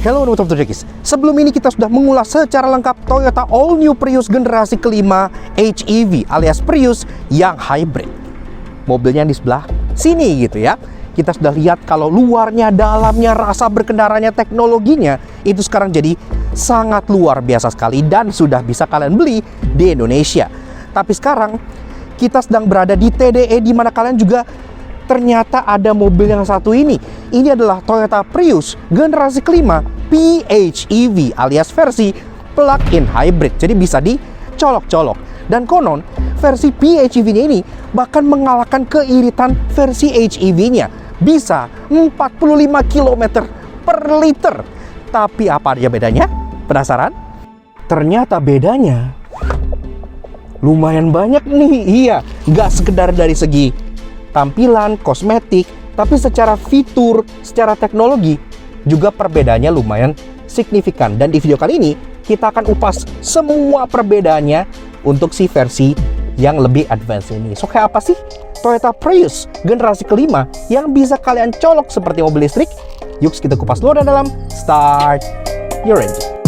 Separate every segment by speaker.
Speaker 1: Hello Motor Jekis. Sebelum ini kita sudah mengulas secara lengkap Toyota All New Prius generasi kelima HEV alias Prius yang hybrid. Mobilnya di sebelah sini gitu ya. Kita sudah lihat kalau luarnya, dalamnya, rasa berkendaranya, teknologinya itu sekarang jadi sangat luar biasa sekali dan sudah bisa kalian beli di Indonesia. Tapi sekarang kita sedang berada di TDE di mana kalian juga ternyata ada mobil yang satu ini. Ini adalah Toyota Prius generasi kelima PHEV alias versi plug-in hybrid. Jadi bisa dicolok-colok. Dan konon versi PHEV-nya ini bahkan mengalahkan keiritan versi HEV-nya. Bisa 45 km per liter. Tapi apa aja bedanya? Penasaran? Ternyata bedanya lumayan banyak nih. Iya, nggak sekedar dari segi tampilan, kosmetik, tapi secara fitur, secara teknologi juga perbedaannya lumayan signifikan. Dan di video kali ini kita akan upas semua perbedaannya untuk si versi yang lebih advance ini. So kayak apa sih Toyota Prius generasi kelima yang bisa kalian colok seperti mobil listrik? Yuk kita kupas luar dan dalam. Start your engine.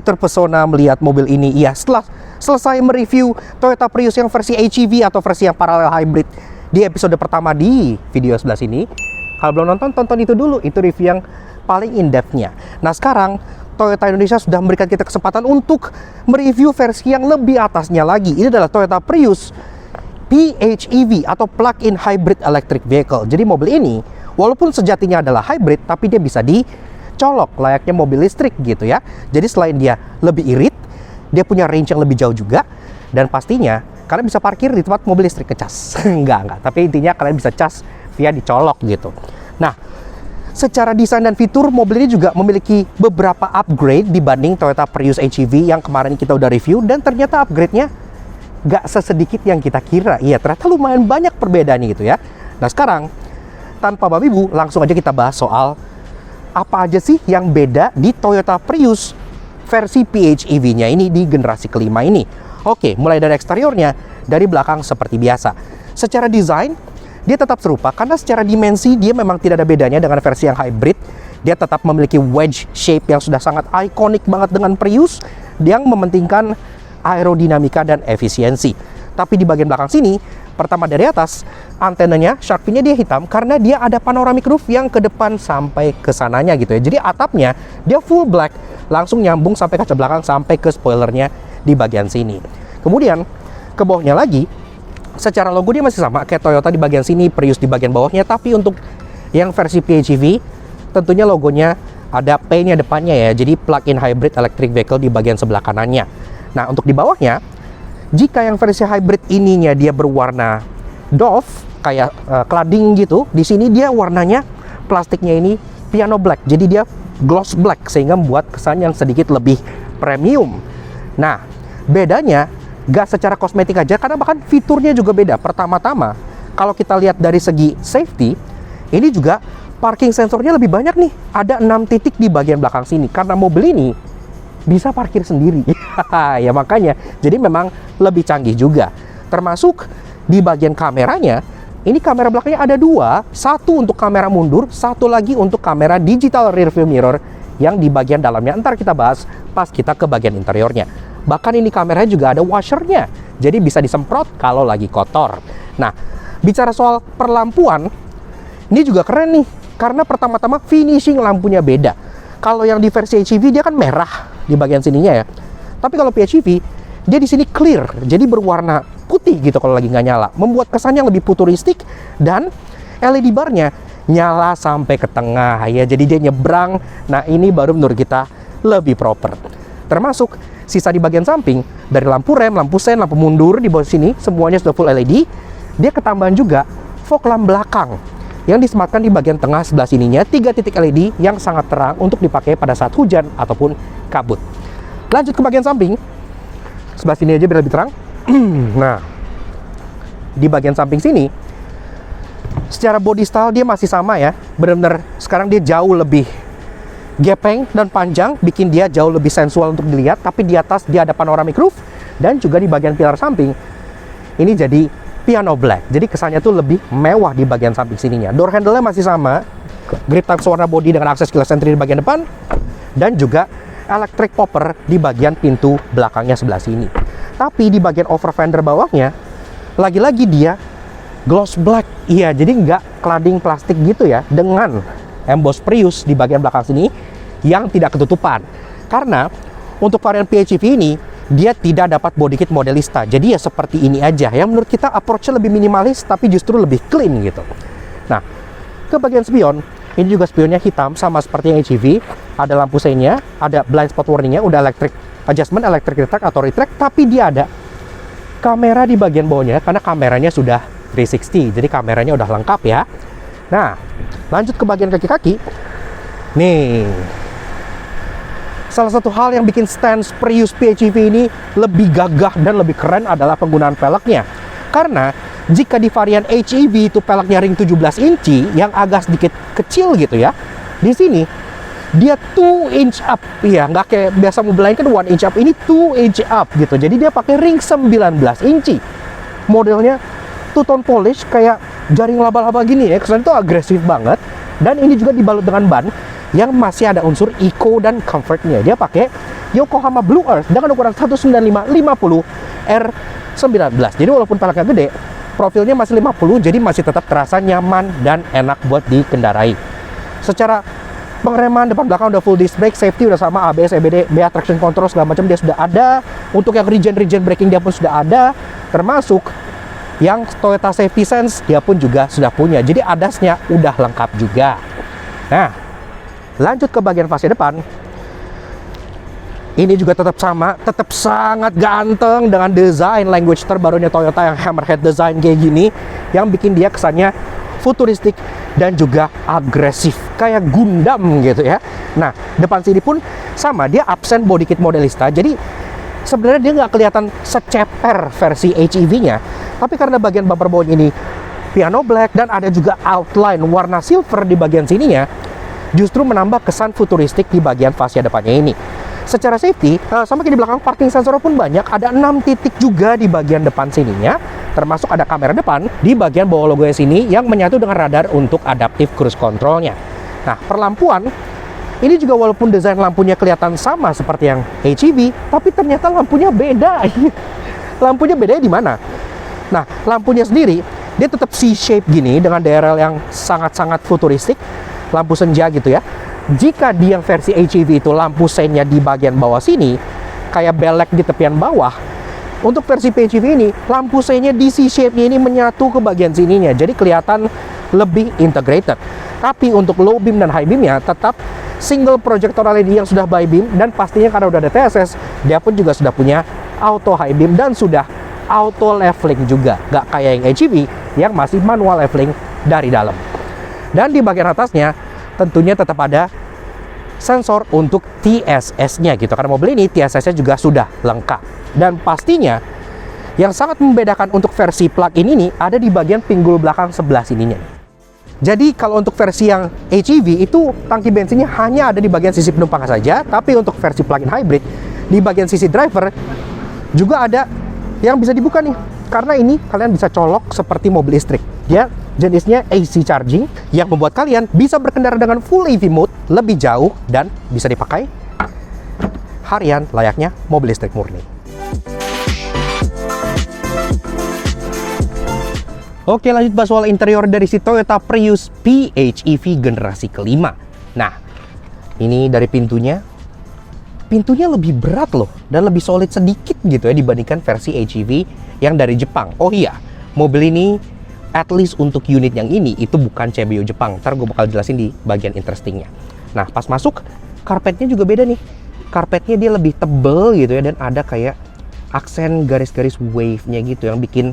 Speaker 1: Terpesona melihat mobil ini. Ya, setelah selesai mereview Toyota Prius yang versi HEV atau versi yang parallel hybrid di episode pertama di video sebelah sini. Kalau belum nonton, tonton itu dulu. Itu review yang paling in-depth-nya. Nah, sekarang Toyota Indonesia sudah memberikan kita kesempatan untuk mereview versi yang lebih atasnya lagi. Ini adalah Toyota Prius PHEV atau plug-in hybrid electric vehicle. Jadi mobil ini walaupun sejatinya adalah hybrid, tapi dia bisa dicolok layaknya mobil listrik gitu ya. Jadi selain dia lebih irit, dia punya range yang lebih jauh juga. Dan pastinya kalian bisa parkir di tempat mobil listrik ngecas. Enggak. Tapi intinya kalian bisa cas via dicolok gitu. Nah, secara desain dan fitur, mobil ini juga memiliki beberapa upgrade dibanding Toyota Prius HEV yang kemarin kita udah review. Dan ternyata upgrade-nya nggak sesedikit yang kita kira. Iya, ternyata lumayan banyak perbedaannya gitu ya. Nah, sekarang tanpa babi bu, langsung aja kita bahas soal apa aja sih yang beda di Toyota Prius versi PHEV-nya ini di generasi kelima ini. Oke, mulai dari eksteriornya, dari belakang seperti biasa. Secara desain, dia tetap serupa karena secara dimensi dia memang tidak ada bedanya dengan versi yang hybrid. Dia tetap memiliki wedge shape yang sudah sangat ikonik banget dengan Prius yang mementingkan aerodinamika dan efisiensi. Tapi di bagian belakang sini, pertama dari atas, antenanya, shark fin-nya dia hitam karena dia ada panoramic roof yang ke depan sampai ke sananya gitu ya. Jadi atapnya dia full black, langsung nyambung sampai kaca belakang sampai ke spoilernya di bagian sini. Kemudian ke bawahnya lagi, secara logo dia masih sama kayak Toyota di bagian sini, Prius di bagian bawahnya. Tapi untuk yang versi PHEV, tentunya logonya ada P-nya depannya ya. Jadi plug-in hybrid electric vehicle di bagian sebelah kanannya. Nah, untuk di bawahnya, jika yang versi hybrid ininya dia berwarna doff kayak cladding gitu, di sini dia warnanya plastiknya ini piano black. Jadi dia gloss black sehingga membuat kesan yang sedikit lebih premium. Nah, bedanya gak secara kosmetik aja karena bahkan fiturnya juga beda. Pertama-tama, kalau kita lihat dari segi safety, ini juga parking sensornya lebih banyak nih. Ada 6 titik di bagian belakang sini karena mobil ini bisa parkir sendiri. Ya makanya, jadi memang lebih canggih juga. Termasuk di bagian kameranya, ini kamera belakangnya ada 2. Satu untuk kamera mundur, satu lagi untuk kamera digital rear view mirror yang di bagian dalamnya. Ntar kita bahas pas kita ke bagian interiornya. Bahkan ini kameranya juga ada washernya, jadi bisa disemprot kalau lagi kotor. Nah, bicara soal perlampuan, ini juga keren nih, karena pertama-tama finishing lampunya beda. Kalau yang di versi HEV dia kan merah di bagian sininya ya. Tapi kalau PHEV dia di sini clear, jadi berwarna putih gitu kalau lagi nggak nyala, membuat kesannya lebih futuristik. Dan LED barnya nyala sampai ke tengah ya. Jadi dia nyebrang. Nah, ini baru menurut kita lebih proper. Termasuk sisa di bagian samping, dari lampu rem, lampu sen, lampu mundur di bawah sini, semuanya sudah full LED. Dia ketambahan juga fog lamp belakang yang disematkan di bagian tengah sebelah sininya, 3 titik LED yang sangat terang untuk dipakai pada saat hujan ataupun kabut. Lanjut ke bagian samping, sebelah sini aja biar lebih terang. Nah, di bagian samping sini, secara body style dia masih sama ya. Benar-benar sekarang dia jauh lebih gepeng dan panjang, bikin dia jauh lebih sensual untuk dilihat. Tapi di atas dia ada panoramic roof, dan juga di bagian pilar samping ini jadi piano black. Jadi kesannya tuh lebih mewah di bagian samping sininya. Door handle-nya masih sama, grip type warna body dengan akses keyless entry di bagian depan, dan juga electric popper di bagian pintu belakangnya sebelah sini. Tapi di bagian over fender bawahnya, lagi-lagi dia gloss black. Iya, jadi nggak cladding plastik gitu ya, dengan emboss Prius di bagian belakang sini yang tidak ketutupan. Karena untuk varian PHEV ini dia tidak dapat body kit modelista. Jadi ya seperti ini aja. Yang menurut kita approach-nya lebih minimalis tapi justru lebih clean gitu. Nah, ke bagian spion, ini juga spionnya hitam sama seperti yang HEV. Ada lampu seinnya, ada blind spot warningnya, udah electric adjustment, electric retract atau retract, tapi dia ada kamera di bagian bawahnya karena kameranya sudah 360. Jadi kameranya udah lengkap ya. Nah, lanjut ke bagian kaki-kaki. Nih, salah satu hal yang bikin stance Prius PHEV ini lebih gagah dan lebih keren adalah penggunaan peleknya. Karena jika di varian HEV itu peleknya ring 17 inci yang agak sedikit kecil gitu ya, di sini dia 2 inch up ya, nggak kayak biasa mobil lain kan 1 inch up, ini 2 inch up gitu. Jadi dia pakai ring 19 inci. Modelnya two-tone polish kayak jaring laba-laba gini ya, kesannya itu agresif banget. Dan ini juga dibalut dengan ban yang masih ada unsur eco dan comfortnya. Dia pakai Yokohama Blue Earth dengan ukuran 195/50 R19. Jadi walaupun peleknya gede, profilnya masih 50, jadi masih tetap terasa nyaman dan enak buat dikendarai. Secara pengereman depan belakang udah full disc brake, safety udah sama, ABS, EBD, BA traction control segala macam dia sudah ada. Untuk yang regen braking dia pun sudah ada, termasuk yang Toyota Safety Sense dia pun juga sudah punya. Jadi ADAS-nya udah lengkap juga. Nah, lanjut ke bagian fascia depan. Ini juga tetap sama, tetap sangat ganteng dengan desain language terbarunya Toyota yang hammerhead design kayak gini, yang bikin dia kesannya futuristik dan juga agresif kayak Gundam gitu ya. Nah, depan sini pun sama, dia absen body kit modelista. Jadi sebenarnya dia nggak kelihatan seceper versi HEV-nya, tapi karena bagian bumper bawah ini piano black dan ada juga outline warna silver di bagian sininya, justru menambah kesan futuristik di bagian fascia depannya ini. Secara safety, sama kayak di belakang, parking sensor pun banyak, ada 6 titik juga di bagian depan sininya, termasuk ada kamera depan di bagian bawah logonya sini yang menyatu dengan radar untuk adaptive cruise controlnya. Nah, perlampuan ini juga walaupun desain lampunya kelihatan sama seperti yang HEV, tapi ternyata lampunya beda. Lampunya bedanya di mana? Nah, lampunya sendiri dia tetap C-shape gini dengan DRL yang sangat-sangat futuristik, lampu senja gitu ya. Jika di yang versi HEV itu lampu seinnya di bagian bawah sini kayak belek di tepian bawah, untuk versi PHEV ini lampu seinnya di C-shape-nya ini menyatu ke bagian sininya, jadi kelihatan lebih integrated. Tapi untuk low beam dan high beamnya tetap single projector LED yang sudah by beam, dan pastinya karena udah ada TSS, dia pun juga sudah punya auto high beam dan sudah auto leveling juga, nggak kayak yang HEV yang masih manual leveling dari dalam. Dan di bagian atasnya tentunya tetap ada sensor untuk TSS-nya gitu, karena mobil ini TSS-nya juga sudah lengkap. Dan pastinya yang sangat membedakan untuk versi plug-in ini ada di bagian pinggul belakang sebelah sininya. Jadi kalau untuk versi yang HEV itu tangki bensinnya hanya ada di bagian sisi penumpang saja, tapi untuk versi plug-in hybrid di bagian sisi driver juga ada yang bisa dibuka nih, karena ini kalian bisa colok seperti mobil listrik. Dia jenisnya AC charging yang membuat kalian bisa berkendara dengan full EV mode lebih jauh dan bisa dipakai harian layaknya mobil listrik murni. Oke, lanjut bahas soal interior dari si Toyota Prius PHEV generasi kelima. Nah, ini dari pintunya lebih berat loh, dan lebih solid sedikit gitu ya dibandingkan versi HEV yang dari Jepang. Oh iya, mobil ini At least untuk unit yang ini itu bukan CBU Jepang. Ntar gue bakal jelasin di bagian interestingnya. Nah, pas masuk, karpetnya juga beda nih. Karpetnya dia lebih tebel gitu ya, dan ada kayak aksen garis-garis wave-nya gitu yang bikin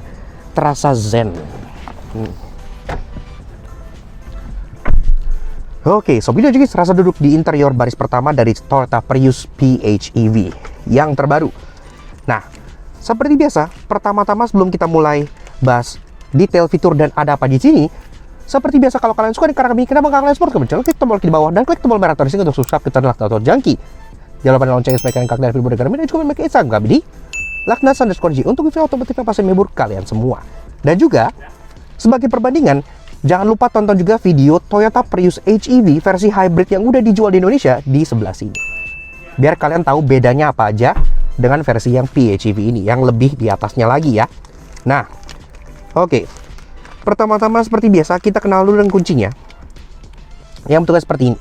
Speaker 1: terasa zen. Oke, Sob Video Jukis, rasa duduk di interior baris pertama dari Toyota Prius PHEV yang terbaru. Nah, seperti biasa, pertama-tama sebelum kita mulai bahas detail fitur dan ada apa di sini, seperti biasa kalau kalian suka di karya kami, kenapa kalian support kami? Klik tombol di bawah dan klik tombol merah terus untuk subscribe ke channel Laknato Junkie. Jangan lupa loncengnya supaya kalian kaget dari video dari kami, dan juga memiliki Instagram kami di Laknas_G untuk video otomotif yang pasti menghibur kalian semua. Dan juga sebagai perbandingan, jangan lupa tonton juga video Toyota Prius HEV versi hybrid yang udah dijual di Indonesia di sebelah sini. Biar kalian tahu bedanya apa aja dengan versi yang PHEV ini, yang lebih di atasnya lagi ya. Nah, oke. Pertama-tama seperti biasa, kita kenal dulu dengan kuncinya. Yang bentuknya seperti ini.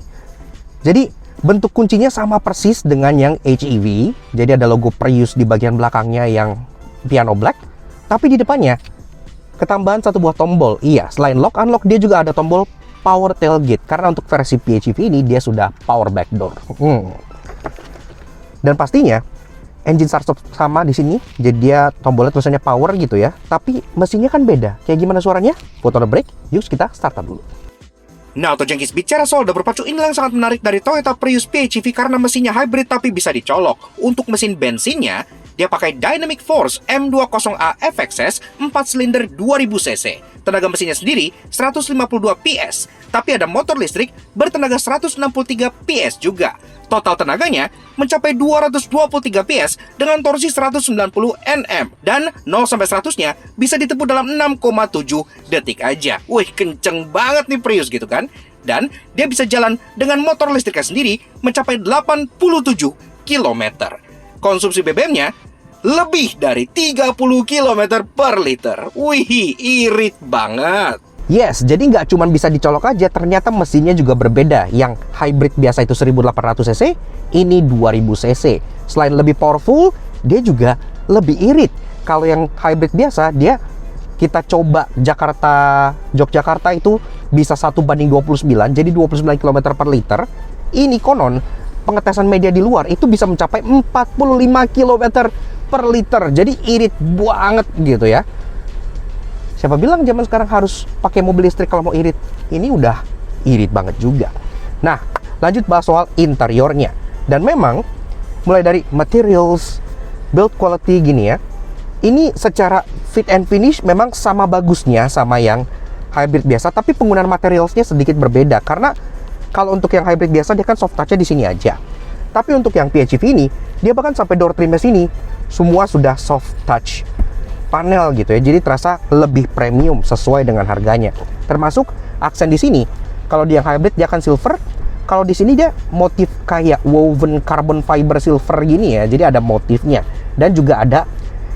Speaker 1: Jadi, bentuk kuncinya sama persis dengan yang HEV. Jadi ada logo Prius di bagian belakangnya yang piano black. Tapi di depannya, ketambahan satu buah tombol. Iya, selain lock unlock dia juga ada tombol power tailgate, karena untuk versi PHEV ini dia sudah power back door. Dan pastinya engine start stop sama di sini. Jadi dia tombolnya tulisannya power gitu ya. Tapi mesinnya kan beda. Kayak gimana suaranya? Put on the brake. Yuk kita start up dulu. Nah, Auto Junkies, bicara soal double berpacu, inilah yang sangat menarik dari Toyota Prius PHEV karena mesinnya hybrid tapi bisa dicolok. Untuk mesin bensinnya, dia pakai Dynamic Force M20A FXS 4 silinder 2000 cc. Tenaga mesinnya sendiri 152 PS, tapi ada motor listrik bertenaga 163 PS juga. Total tenaganya mencapai 223 PS dengan torsi 190 Nm. Dan 0-100-nya bisa ditempuh dalam 6,7 detik aja. Wih, kenceng banget nih Prius gitu kan. Dan dia bisa jalan dengan motor listriknya sendiri mencapai 87 km. Konsumsi BBM-nya lebih dari 30 km per liter. Wih, irit banget. Yes, jadi nggak cuma bisa dicolok aja, ternyata mesinnya juga berbeda. Yang hybrid biasa itu 1800 cc, ini 2000 cc. Selain lebih powerful, dia juga lebih irit. Kalau yang hybrid biasa, kita coba Yogyakarta itu bisa 1:29, jadi 29 km per liter. Ini konon pengetesan media di luar itu bisa mencapai 45 km per liter. Jadi irit banget gitu ya. Siapa bilang zaman sekarang harus pakai mobil listrik kalau mau irit? Ini udah irit banget juga. Nah, lanjut bahas soal interiornya. Dan memang, mulai dari materials, build quality gini ya. Ini secara fit and finish memang sama bagusnya sama yang hybrid biasa. Tapi penggunaan materialsnya sedikit berbeda. Karena kalau untuk yang hybrid biasa, dia kan soft touch-nya di sini aja. Tapi untuk yang PHEV ini, dia bahkan sampai door trimnya sini, semua sudah soft touch panel gitu ya, jadi terasa lebih premium sesuai dengan harganya. Termasuk aksen di sini, kalau di yang hybrid dia akan silver, kalau di sini dia motif kayak woven carbon fiber silver gini ya, jadi ada motifnya. Dan juga ada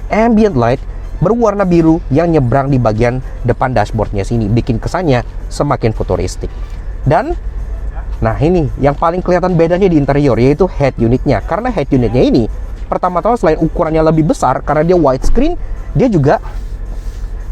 Speaker 1: ambient light berwarna biru yang nyebrang di bagian depan dashboardnya sini, bikin kesannya semakin futuristik. Dan nah ini yang paling kelihatan bedanya di interior, yaitu head unitnya. Karena head unitnya ini pertama-tama selain ukurannya lebih besar, karena dia widescreen, dia juga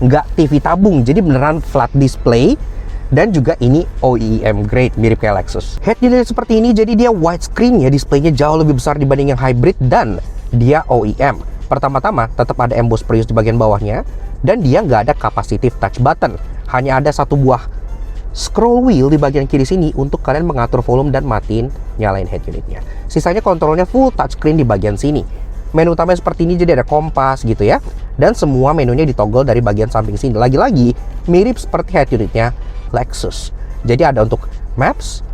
Speaker 1: nggak TV tabung, jadi beneran flat display. Dan juga ini OEM grade, mirip kayak Lexus. Head unit seperti ini, jadi dia widescreen ya, displaynya jauh lebih besar dibanding yang hybrid. Dan dia OEM. Pertama-tama tetap ada emboss Prius di bagian bawahnya, dan dia nggak ada capacitive touch button. Hanya ada satu buah scroll wheel di bagian kiri sini untuk kalian mengatur volume dan matiin nyalain head unitnya. Sisanya kontrolnya full touchscreen di bagian sini. Menu utamanya seperti ini, jadi ada kompas gitu ya. Dan semua menunya ditoggle dari bagian samping sini. Lagi-lagi mirip seperti head unitnya Lexus. Jadi ada untuk Maps,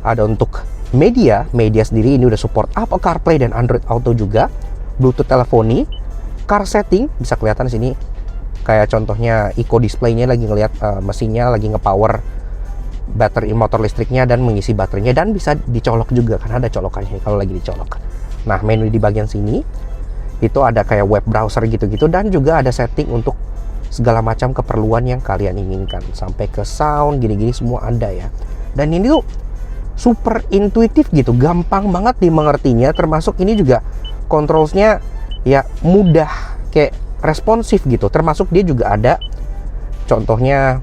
Speaker 1: ada untuk media sendiri ini udah support Apple CarPlay dan Android Auto juga. Bluetooth teleponi, car setting bisa kelihatan di sini. Kayak contohnya eco displaynya lagi ngelihat mesinnya lagi ngepower baterai motor listriknya dan mengisi baterainya, dan bisa dicolok juga karena ada colokannya kalau lagi dicolok. Nah, menu di bagian sini itu ada kayak web browser gitu-gitu, dan juga ada setting untuk segala macam keperluan yang kalian inginkan, sampai ke sound gini-gini semua ada ya. Dan ini tuh super intuitif gitu, gampang banget dimengertinya. Termasuk ini juga controlsnya ya mudah, kayak responsif gitu. Termasuk dia juga ada Contohnya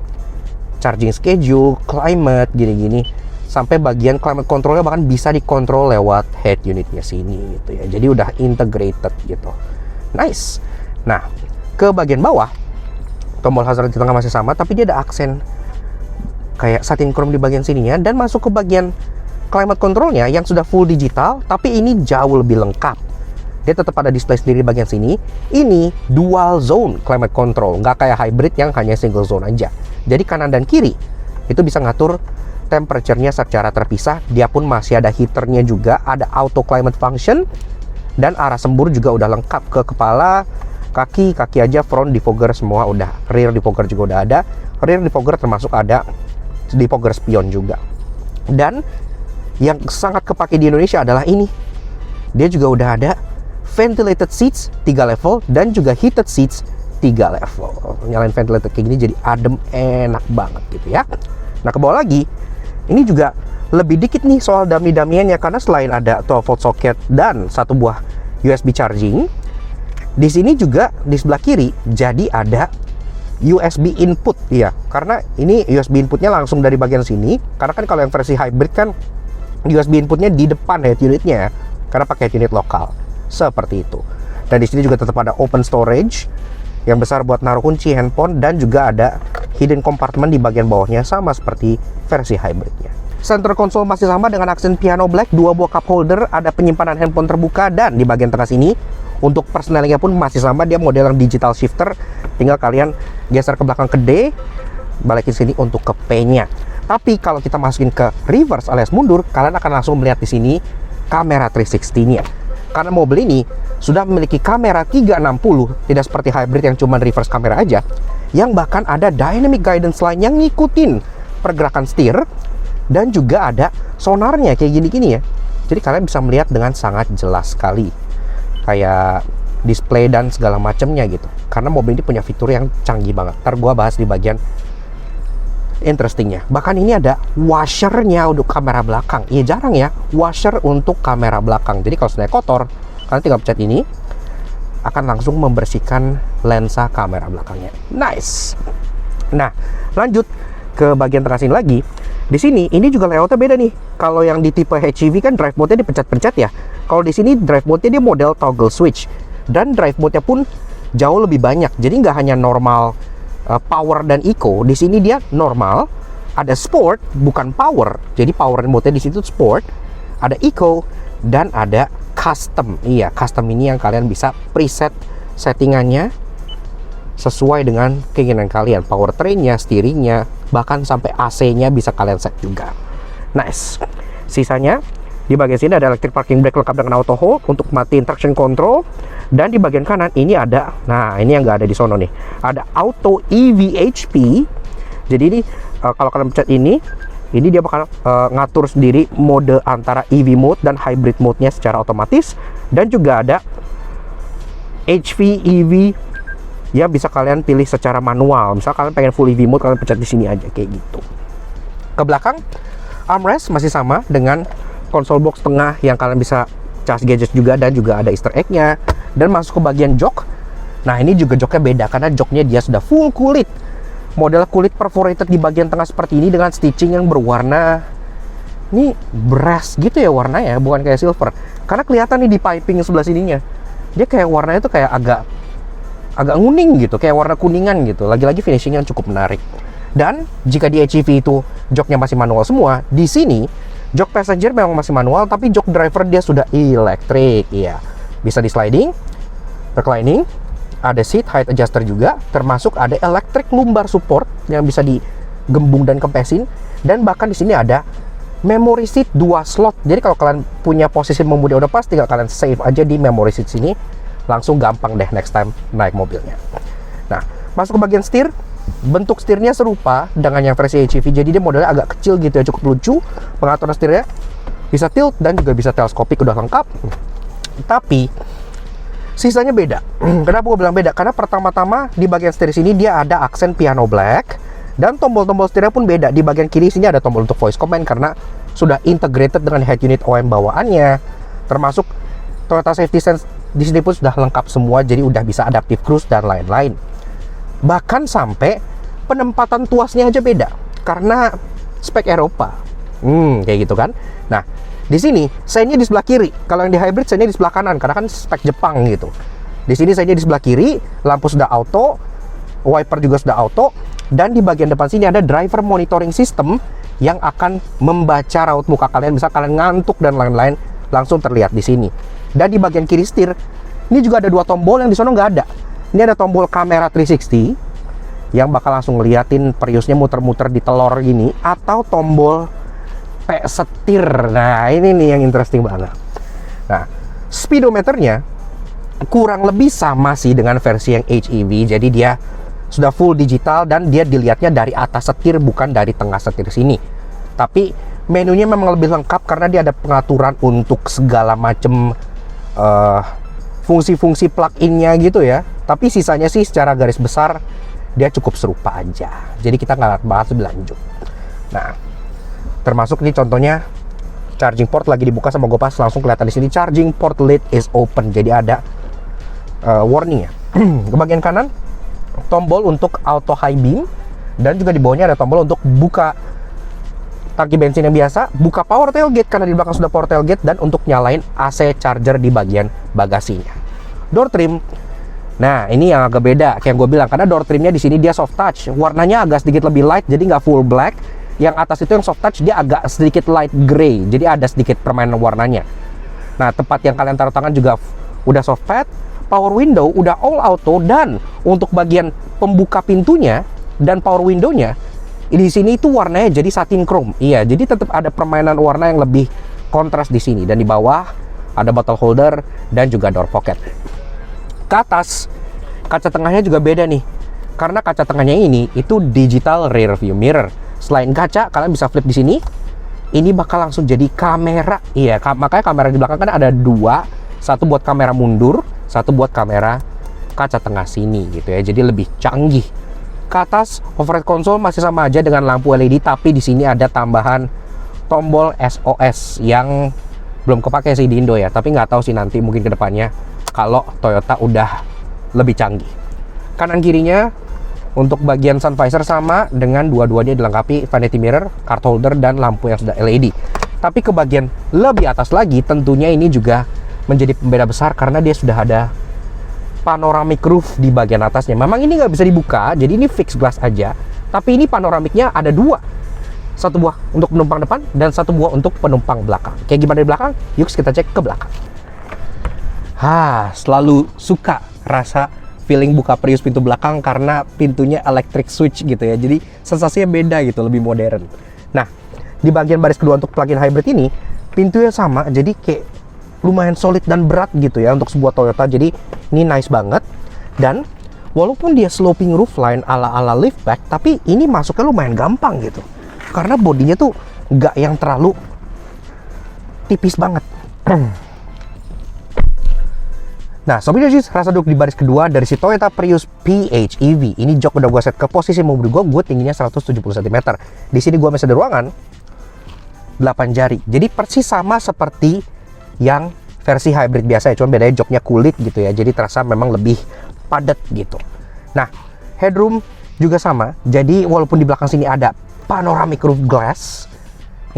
Speaker 1: charging schedule, climate, gini-gini. Sampai bagian climate controlnya bahkan bisa dikontrol lewat head unitnya sini gitu ya. Jadi udah integrated gitu. Nice. Nah, ke bagian bawah, tombol hazard di tengah masih sama, tapi dia ada aksen kayak satin chrome di bagian sininya. Dan masuk ke bagian climate controlnya yang sudah full digital, tapi ini jauh lebih lengkap. Dia tetap ada display sendiri di bagian sini. Ini dual zone climate control, nggak kayak hybrid yang hanya single zone aja. Jadi kanan dan kiri itu bisa ngatur temperature-nya secara terpisah. Dia pun masih ada heaternya juga, ada auto climate function, dan arah sembur juga udah lengkap ke kepala, kaki aja, front defogger semua udah, rear defogger juga udah ada. Rear defogger termasuk ada defogger spion juga. Dan yang sangat kepake di Indonesia adalah ini. Dia juga udah ada ventilated seats 3 level dan juga heated seats 3 level. Nyalain ventilated kayak gini jadi adem, enak banget gitu ya. Nah, ke bawah lagi, ini juga lebih dikit nih soal dummy-dummyannya, karena selain ada 12 volt socket dan satu buah USB charging, di sini juga di sebelah kiri jadi ada USB input ya. Karena ini USB inputnya langsung dari bagian sini. Karena kan kalau yang versi hybrid kan USB inputnya di depan head unitnya, karena pakai head unit lokal seperti itu. Dan di sini juga tetap ada open storage yang besar buat naruh kunci handphone, dan juga ada hidden compartment di bagian bawahnya sama seperti versi hybridnya. Center console masih sama dengan aksen piano black, 2 buah cup holder, ada penyimpanan handphone terbuka, dan di bagian tengah sini untuk persnelingnya pun masih sama, dia model yang digital shifter. Tinggal kalian geser ke belakang ke D, balikin sini untuk ke P-nya. Tapi kalau kita masukin ke reverse alias mundur, kalian akan langsung melihat di sini kamera 360-nya. Karena mobil ini sudah memiliki kamera 360, tidak seperti hybrid yang cuma reverse kamera aja, yang bahkan ada dynamic guidance line yang ngikutin pergerakan setir, dan juga ada sonarnya kayak gini-gini ya. Jadi kalian bisa melihat dengan sangat jelas sekali, kayak display dan segala macamnya gitu. Karena mobil ini punya fitur yang canggih banget. Ntar gua bahas di bagian interestingnya. Bahkan ini ada washernya untuk kamera belakang. Iya, jarang ya washer untuk kamera belakang. Jadi kalau sebenarnya kotor, kalian tinggal pencet ini, akan langsung membersihkan lensa kamera belakangnya. Nice. Nah, lanjut ke bagian tengah sini lagi. Di sini ini juga layoutnya beda nih. Kalau yang di tipe HEV kan drive mode-nya dipencet-pencet ya. Kalau di sini drive mode-nya dia model toggle switch, dan drive mode-nya pun jauh lebih banyak. Jadi nggak hanya normal, power dan eco. Di sini dia normal, ada sport bukan power. Jadi power mode-nya di situ sport, ada eco, dan ada custom. Iya, custom ini yang kalian bisa preset settingannya sesuai dengan keinginan kalian. Powertrainnya, steeringnya, bahkan sampai AC-nya bisa kalian set juga. Nice. Sisanya di bagian sini ada electric parking brake lengkap dengan auto hold untuk matiin traction control. Dan di bagian kanan ini ada, nah ini yang nggak ada di sono nih, ada auto EVHP. Jadi ini kalau kalian pencet ini dia bakal ngatur sendiri mode antara EV mode dan hybrid mode-nya secara otomatis. Dan juga ada HV EV yang bisa kalian pilih secara manual. Misal kalian pengen full EV mode, kalian pencet di sini aja kayak gitu. Ke belakang armrest masih sama dengan console box tengah yang kalian bisa cas gadget juga, dan juga ada Easter egg-nya. Dan masuk ke bagian jok. Nah, ini juga joknya beda karena joknya dia sudah full kulit. Model kulit perforated di bagian tengah seperti ini dengan stitching yang berwarna, ini brass gitu ya warnanya, bukan kayak silver. Karena kelihatan nih di piping sebelah sininya, dia kayak warnanya tuh kayak agak nguning gitu, kayak warna kuningan gitu. Lagi-lagi finishing yang cukup menarik. Dan jika di HEV itu joknya masih manual semua, di sini jok passenger memang masih manual, tapi jok driver dia sudah elektrik. Iya, bisa di sliding, reclining, ada seat height adjuster juga, termasuk ada electric lumbar support yang bisa digembung dan kempesin. Dan bahkan di sini ada memory seat 2 slot. Jadi kalau kalian punya posisi mengemudi udah pas, tinggal kalian save aja di memory seat sini, langsung gampang deh next time naik mobilnya. Nah, masuk ke bagian setir. Bentuk setirnya serupa dengan yang versi HEV, jadi dia modelnya agak kecil gitu ya, cukup lucu. Pengaturan setirnya bisa tilt dan juga bisa teleskopik, udah lengkap. Tapi sisanya beda. Kenapa gue bilang beda? Karena pertama-tama di bagian setir sini dia ada aksen piano black, dan tombol-tombol setirnya pun beda. Di bagian kiri sini ada tombol untuk voice command karena sudah integrated dengan head unit OM bawaannya. Termasuk Toyota Safety Sense di sini pun sudah lengkap semua, jadi udah bisa adaptive cruise dan lain-lain. Bahkan sampai penempatan tuasnya aja beda karena spek Eropa. Kayak gitu kan. Nah, di sini seinnya di sebelah kiri. Kalau yang di hybrid seinnya di sebelah kanan karena kan spek Jepang gitu. Di sini seinnya di sebelah kiri, lampu sudah auto, wiper juga sudah auto, dan di bagian depan sini ada driver monitoring system yang akan membaca raut muka kalian, bisa kalian ngantuk dan lain-lain langsung terlihat di sini. Dan di bagian kiri setir, ini juga ada 2 tombol yang di sana nggak ada. Ini ada tombol kamera 360 yang bakal langsung ngeliatin Priusnya muter-muter di telur gini, atau tombol P setir. Nah, ini nih yang interesting banget. Nah, speedometernya kurang lebih sama sih dengan versi yang HEV. Jadi dia sudah full digital dan dia dilihatnya dari atas setir, bukan dari tengah setir sini. Tapi menunya memang lebih lengkap karena dia ada pengaturan untuk segala macam fungsi-fungsi plug-innya gitu ya. Tapi sisanya sih secara garis besar dia cukup serupa aja. Jadi kita nggak bahas lebih lanjut. Nah, termasuk ini contohnya charging port lagi dibuka sama GoPass, langsung kelihatan di sini charging port lid is open. Jadi ada warningnya. Ke bagian kanan tombol untuk auto high beam, dan juga di bawahnya ada tombol untuk buka tangki bensin yang biasa, buka power tailgate karena di belakang sudah power tailgate, dan untuk nyalain AC charger di bagian bagasinya. Door trim. Nah, ini yang agak beda kayak yang gue bilang, karena door trimnya di sini dia soft touch, warnanya agak sedikit lebih light, jadi nggak full black. Yang atas itu yang soft touch dia agak sedikit light gray, jadi ada sedikit permainan warnanya. Nah, tempat yang kalian taruh tangan juga udah soft pad, power window udah all auto, dan untuk bagian pembuka pintunya dan power windownya di sini itu warnanya jadi satin chrome. Iya, jadi tetap ada permainan warna yang lebih kontras di sini, dan di bawah ada bottle holder dan juga door pocket. Ke atas, kaca tengahnya juga beda nih, karena kaca tengahnya ini itu digital rear view mirror. Selain kaca, kalian bisa flip di sini. Ini bakal langsung jadi kamera. Iya, makanya kamera di belakang kan ada 2, satu buat kamera mundur, satu buat kamera kaca tengah sini gitu ya. Jadi lebih canggih. Ke atas, overhead console masih sama aja dengan lampu LED, tapi di sini ada tambahan tombol SOS yang belum kepake sih di Indo ya. Tapi nggak tahu sih nanti mungkin kedepannya kalau Toyota udah lebih canggih. Kanan kirinya untuk bagian sun visor sama dengan dua-duanya dilengkapi vanity mirror, card holder, dan lampu yang sudah LED. Tapi ke bagian lebih atas lagi tentunya ini juga menjadi pembeda besar karena dia sudah ada panoramic roof di bagian atasnya. Memang ini nggak bisa dibuka, jadi ini fixed glass aja. Tapi ini panoramiknya ada 2. Satu buah untuk penumpang depan dan satu buah untuk penumpang belakang. Kayak gimana di belakang? Yuk kita cek ke belakang. Selalu suka rasa feeling buka Prius pintu belakang karena pintunya electric switch gitu ya. Jadi sensasinya beda gitu, lebih modern. Nah, di bagian baris kedua untuk plug-in hybrid ini pintunya sama, jadi kayak lumayan solid dan berat gitu ya untuk sebuah Toyota. Jadi ini nice banget. Dan walaupun dia sloping roofline ala-ala liftback, tapi ini masuknya lumayan gampang gitu. Karena bodinya tuh nggak yang terlalu tipis banget. Nah, Sobat Jojis, rasa duduk di baris kedua dari si Toyota Prius PHEV. Ini jok udah gue set ke posisi mobil gue tingginya 170 cm. Di sini gue masih ada ruangan 8 jari. Jadi persis sama seperti yang versi hybrid biasa ya, cuma bedanya joknya kulit gitu ya. Jadi terasa memang lebih padat gitu. Nah, headroom juga sama. Jadi walaupun di belakang sini ada panoramic roof glass,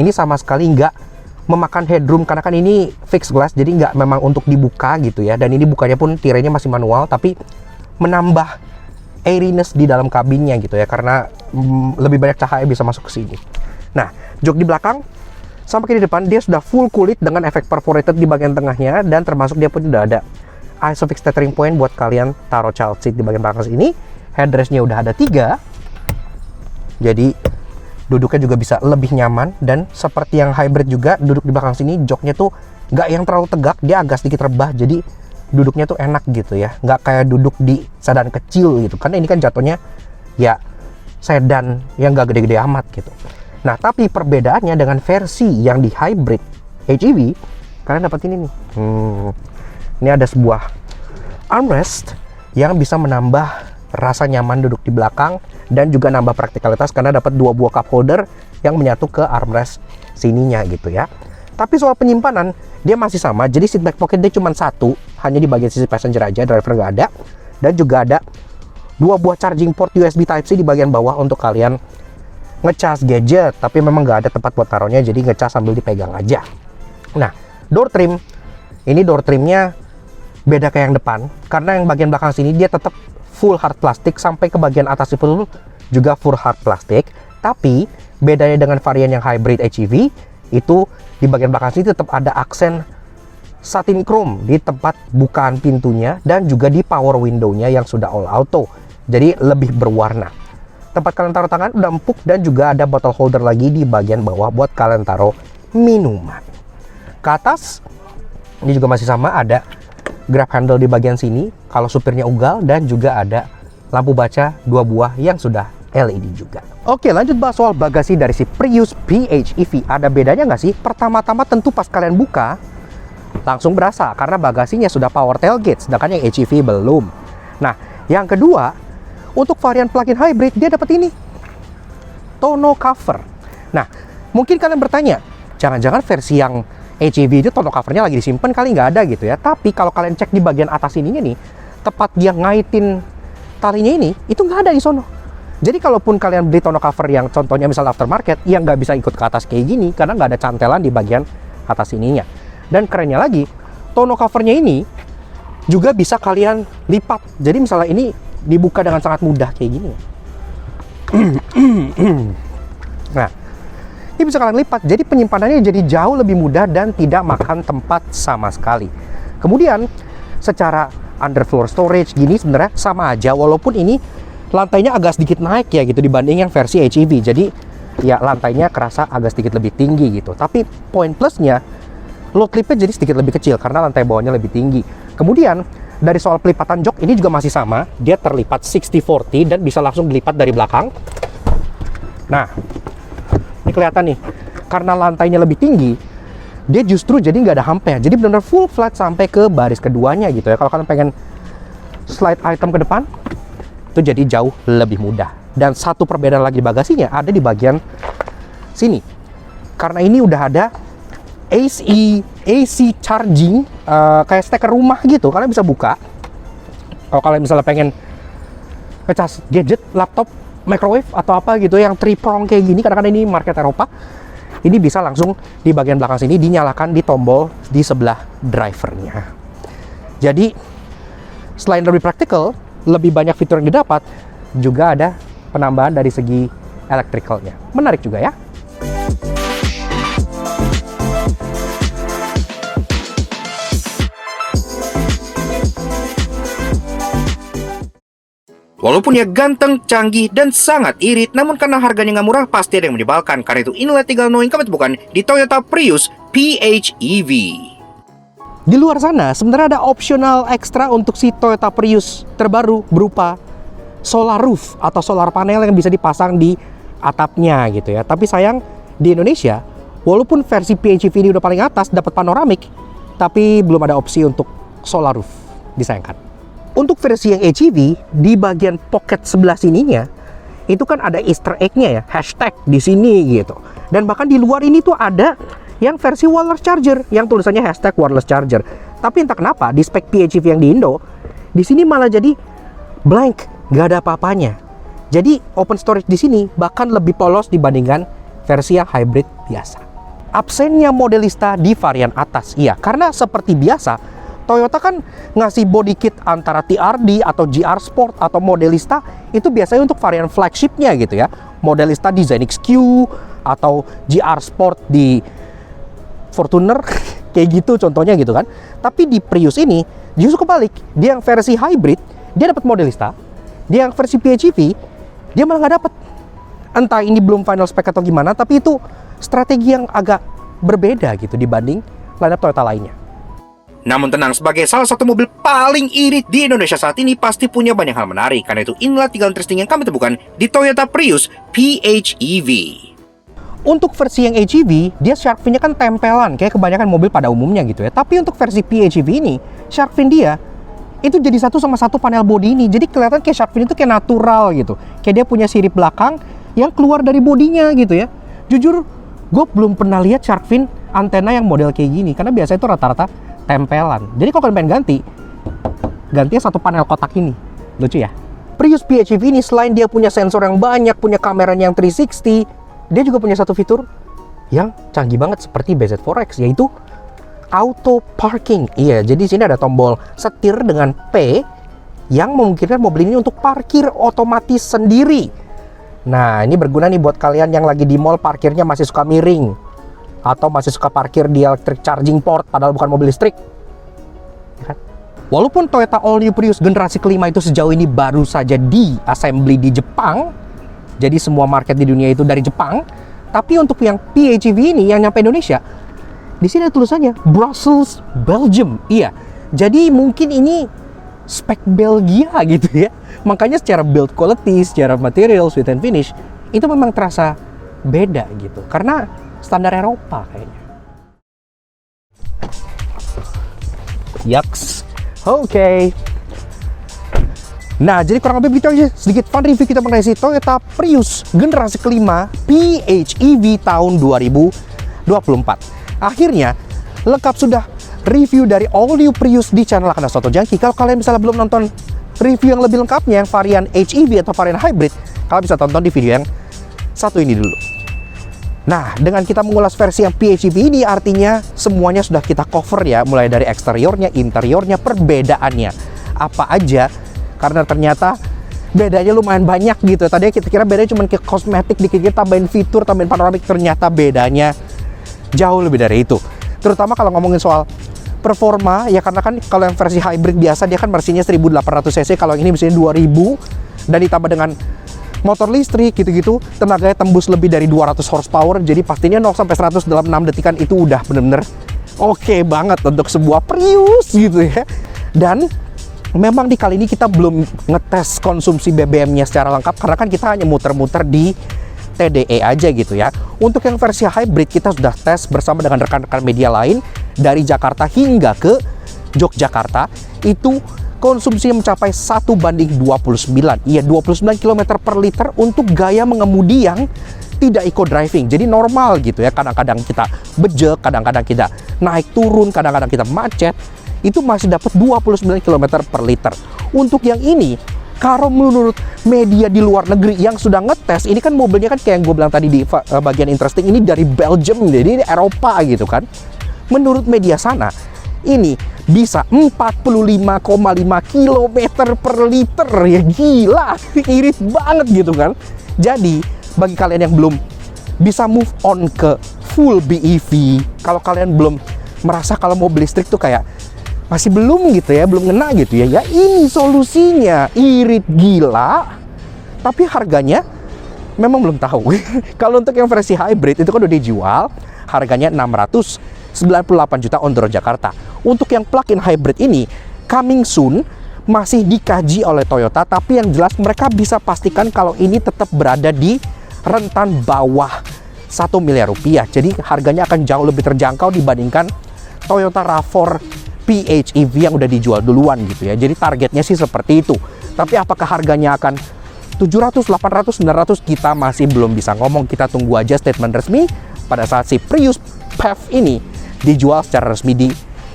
Speaker 1: ini sama sekali nggak memakan headroom karena kan ini fixed glass, jadi nggak memang untuk dibuka gitu ya. Dan ini bukanya pun tirainya masih manual, tapi menambah airiness di dalam kabinnya gitu ya, karena lebih banyak cahaya bisa masuk ke sini. Nah, jok di belakang sampai di depan dia sudah full kulit dengan efek perforated di bagian tengahnya, dan termasuk dia pun sudah ada ISOFIX tethering point buat kalian taruh child seat di bagian belakang sini. Headrestnya udah ada 3, jadi duduknya juga bisa lebih nyaman. Dan seperti yang hybrid juga, duduk di belakang sini joknya tuh nggak yang terlalu tegak, dia agak sedikit rebah, jadi duduknya tuh enak gitu ya, nggak kayak duduk di sedan kecil gitu, karena ini kan jatuhnya ya sedan yang nggak gede-gede amat gitu. Nah, tapi perbedaannya dengan versi yang di hybrid HEV, kalian dapat ini nih. Ini ada sebuah armrest yang bisa menambah rasa nyaman duduk di belakang dan juga nambah praktikalitas karena dapat 2 buah cup holder yang menyatu ke armrest sininya gitu ya. Tapi soal penyimpanan dia masih sama, jadi seat back pocket dia cuma 1, hanya di bagian sisi passenger aja, driver nggak ada. Dan juga ada 2 buah charging port USB Type-C di bagian bawah untuk kalian ngecas gadget, tapi memang nggak ada tempat buat taruhnya, jadi ngecas sambil dipegang aja. Nah, door trim, ini door trimnya beda kayak yang depan, karena yang bagian belakang sini dia tetap full hard plastik, sampai ke bagian atas itu juga full hard plastik. Tapi bedanya dengan varian yang hybrid HEV, itu di bagian belakang sini tetap ada aksen satin chrome di tempat bukaan pintunya dan juga di power window-nya yang sudah all auto, jadi lebih berwarna. Tempat kalian taruh tangan udah empuk, dan juga ada bottle holder lagi di bagian bawah buat kalian taruh minuman. Ke atas ini juga masih sama, ada grab handle di bagian sini kalau supirnya ugal, dan juga ada lampu baca 2 buah yang sudah LED juga. Oke, lanjut bahas soal bagasi dari si Prius PHEV. Ada bedanya nggak sih? Pertama-tama tentu pas kalian buka langsung berasa karena bagasinya sudah power tailgate, sedangkan yang HEV belum. Nah, yang kedua, untuk varian plug-in hybrid dia dapat ini, tonneau cover. Nah, mungkin kalian bertanya, jangan-jangan versi yang HEV itu tonneau covernya lagi disimpan kali, nggak ada gitu ya. Tapi kalau kalian cek di bagian atas ininya nih, tepat dia ngaitin talinya ini, itu nggak ada di sono. Jadi kalaupun kalian beli tonneau cover yang contohnya misal aftermarket, yang nggak bisa ikut ke atas kayak gini karena nggak ada cantelan di bagian atas ininya. Dan kerennya lagi, tonneau covernya ini juga bisa kalian lipat. Jadi misalnya ini dibuka dengan sangat mudah kayak gini. Nah, ini bisa kalian lipat. Jadi penyimpanannya jadi jauh lebih mudah dan tidak makan tempat sama sekali. Kemudian secara underfloor storage gini sebenarnya sama aja, walaupun ini lantainya agak sedikit naik ya gitu dibanding yang versi HEV. Jadi ya lantainya kerasa agak sedikit lebih tinggi gitu. Tapi poin plusnya, load clipnya jadi sedikit lebih kecil karena lantai bawahnya lebih tinggi. Kemudian dari soal pelipatan jok ini juga masih sama, dia terlipat 60-40 dan bisa langsung dilipat dari belakang. Nah, ini kelihatan nih, karena lantainya lebih tinggi, dia justru jadi nggak ada humpnya. Jadi benar-benar full flat sampai ke baris keduanya gitu ya. Kalau kalian pengen slide item ke depan, itu jadi jauh lebih mudah. Dan satu perbedaan lagi di bagasinya ada di bagian sini. Karena ini udah ada AC charging, kayak steker rumah gitu. Kalian bisa buka. Kalau kalian misalnya pengen ngecas gadget, laptop, microwave atau apa gitu yang 3-prong kayak gini, karena ini market Eropa, ini bisa langsung di bagian belakang sini dinyalakan di tombol di sebelah drivernya. Jadi selain lebih praktikal, lebih banyak fitur yang didapat, juga ada penambahan dari segi electricalnya. Menarik juga ya.
Speaker 2: Walaupun ya ganteng, canggih, dan sangat irit, namun karena harganya nggak murah, pasti ada yang menyebalkan. Karena itu inilah 3 knowing kamu temukan di Toyota Prius PHEV.
Speaker 1: Di luar sana sebenarnya ada opsional ekstra untuk si Toyota Prius terbaru berupa solar roof atau solar panel yang bisa dipasang di atapnya gitu ya. Tapi sayang di Indonesia, walaupun versi PHEV ini udah paling atas dapat panoramik, tapi belum ada opsi untuk solar roof. Disayangkan. Untuk versi yang HEV, di bagian pocket sebelah sininya, itu kan ada Easter egg-nya ya, hashtag di sini gitu. Dan bahkan di luar ini tuh ada yang versi wireless charger, yang tulisannya hashtag wireless charger. Tapi entah kenapa, di spek PHEV yang di Indo, di sini malah jadi blank, nggak ada apa-apanya. Jadi open storage di sini bahkan lebih polos dibandingkan versi yang hybrid biasa. Absennya Modelista di varian atas, iya, karena seperti biasa, Toyota kan ngasih body kit antara TRD atau GR Sport atau Modelista itu biasanya untuk varian flagshipnya gitu ya. Modelista di Zenix Q atau GR Sport di Fortuner kayak gitu contohnya gitu kan. Tapi di Prius ini justru kebalik. Dia yang versi hybrid dia dapat Modelista, dia yang versi PHEV dia malah nggak dapat. Entah ini belum final spec atau gimana, tapi itu strategi yang agak berbeda gitu dibanding lineup Toyota lainnya.
Speaker 2: Namun tenang, sebagai salah satu mobil paling irit di Indonesia saat ini pasti punya banyak hal menarik. Karena itu inilah 3 interesting yang kami temukan di Toyota Prius PHEV.
Speaker 1: Untuk versi yang HEV, dia shark fin-nya kan tempelan kayak kebanyakan mobil pada umumnya gitu ya. Tapi untuk versi PHEV ini, shark fin dia itu jadi satu sama satu panel body ini. Jadi kelihatan kayak shark fin itu kayak natural gitu. Kayak dia punya sirip belakang yang keluar dari bodinya gitu ya. Jujur, gue belum pernah lihat shark fin antena yang model kayak gini. Karena biasanya itu rata-rata tempelan. Jadi kalau kalian pengen gantinya satu panel kotak ini. Lucu ya? Prius PHEV ini selain dia punya sensor yang banyak, punya kameranya yang 360, dia juga punya satu fitur yang canggih banget seperti BZ4X, yaitu auto parking. Iya, jadi sini ada tombol setir dengan P yang memungkinkan mobil ini untuk parkir otomatis sendiri. Nah, ini berguna nih buat kalian yang lagi di mall parkirnya masih suka miring, atau masih suka parkir di electric charging port padahal bukan mobil listrik. Ya kan? Walaupun Toyota All New Prius generasi kelima itu sejauh ini baru saja di-assembly di Jepang, jadi semua market di dunia itu dari Jepang, tapi untuk yang PHEV ini yang nyampe Indonesia, di sini ada tulisannya Brussels, Belgium. Iya, jadi mungkin ini spek Belgia gitu ya. Makanya secara build quality, secara material, fit and finish, itu memang terasa beda gitu. Karena standar Eropa kayaknya. Yaks. Oke. Nah, jadi kurang lebih begitu aja sedikit fun review kita mengenai si Toyota Prius generasi kelima PHEV tahun 2024. Akhirnya, lengkap sudah review dari All New Prius di channel Akana Soto Jangki. Kalau kalian misalnya belum nonton review yang lebih lengkapnya, yang varian HEV atau varian hybrid, kalian bisa tonton di video yang satu ini dulu. Nah, dengan kita mengulas versi yang PHEV ini, artinya semuanya sudah kita cover ya, mulai dari eksteriornya, interiornya, perbedaannya apa aja, karena ternyata bedanya lumayan banyak gitu. Tadinya kita kira bedanya cuma ke kosmetik, dikit-dikit tambahin fitur, tambahin panoramik, ternyata bedanya jauh lebih dari itu. Terutama kalau ngomongin soal performa, ya karena kan kalau yang versi hybrid biasa dia kan mesinnya 1800 cc, kalau yang ini mesinnya 2000, dan ditambah dengan motor listrik gitu-gitu, tenaganya tembus lebih dari 200 horsepower, jadi pastinya 0 sampai 100 dalam 6 detikan itu udah bener-bener oke banget untuk sebuah Prius gitu ya. Dan memang di kali ini kita belum ngetes konsumsi BBM-nya secara lengkap, karena kan kita hanya muter-muter di TDE aja gitu ya. Untuk yang versi hybrid kita sudah tes bersama dengan rekan-rekan media lain dari Jakarta hingga ke Yogyakarta, itu konsumsinya mencapai 1:29. Iya, 29 km per liter untuk gaya mengemudi yang tidak eco driving. Jadi normal gitu ya. Kadang-kadang kita bejek, kadang-kadang kita naik turun, kadang-kadang kita macet. Itu masih dapat 29 km per liter. Untuk yang ini, kalau menurut media di luar negeri yang sudah ngetes, ini kan mobilnya kan kayak yang gue bilang tadi di bagian interesting, ini dari Belgium, jadi ini Eropa gitu kan. Menurut media sana, ini bisa 45,5 km per liter. Ya gila, irit banget gitu kan. Jadi bagi kalian yang belum bisa move on ke full BEV, kalau kalian belum merasa kalau mobil listrik tuh kayak masih belum gitu ya, belum ngena gitu ya, ya ini solusinya. Irit gila, tapi harganya memang belum tahu. Kalau untuk yang versi hybrid itu kan udah dijual, harganya 698 juta on the road Jakarta. Untuk yang plug-in hybrid ini coming soon, masih dikaji oleh Toyota, tapi yang jelas mereka bisa pastikan kalau ini tetap berada di rentan bawah 1 miliar rupiah. Jadi harganya akan jauh lebih terjangkau dibandingkan Toyota RAV4 PHEV yang udah dijual duluan gitu ya. Jadi targetnya sih seperti itu. Tapi apakah harganya akan 700, 800, 900, kita masih belum bisa ngomong. Kita tunggu aja statement resmi pada saat si Prius PHEV ini dijual secara resmi di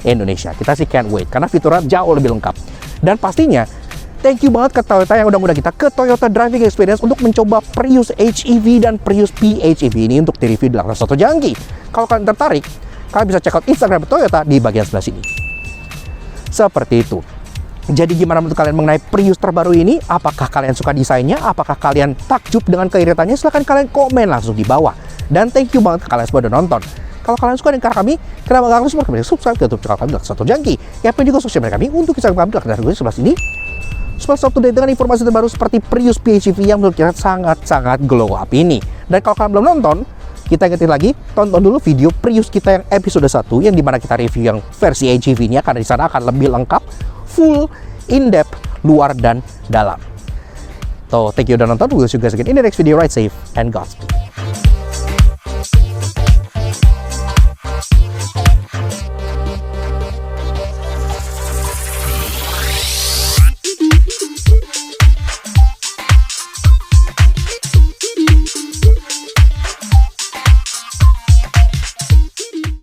Speaker 1: Indonesia. Kita sih can't wait, karena fiturnya jauh lebih lengkap. Dan pastinya, thank you banget ke Toyota yang udah ngundang kita ke Toyota Driving Experience untuk mencoba Prius HEV dan Prius PHEV ini untuk di-review di Akana Soto Jangki. Kalau kalian tertarik, kalian bisa check out Instagram Toyota di bagian sebelah sini. Seperti itu. Jadi gimana menurut kalian mengenai Prius terbaru ini? Apakah kalian suka desainnya? Apakah kalian takjub dengan keiritannya? Silahkan kalian komen langsung di bawah. Dan thank you banget ke kalian semua udah nonton. Kalau kalian suka dengan karya kami, kenapa nggak langsung subscribe ke YouTube channel kami Akana Soto Jangki? Ya, pun juga sosial media kami untuk Instagram kami di sebelah sini. Supaya up to date dengan informasi terbaru seperti Prius PHEV yang menurut kita sangat-sangat glow up ini. Dan kalau kalian belum nonton, kita ingetin lagi, tonton dulu video Prius kita yang episode 1, yang dimana kita review yang versi HEV-nya, karena di sana akan lebih lengkap, full, in-depth, luar dan dalam. So, thank you udah nonton. We'll see you guys again in the next video. Ride safe and Godspeed.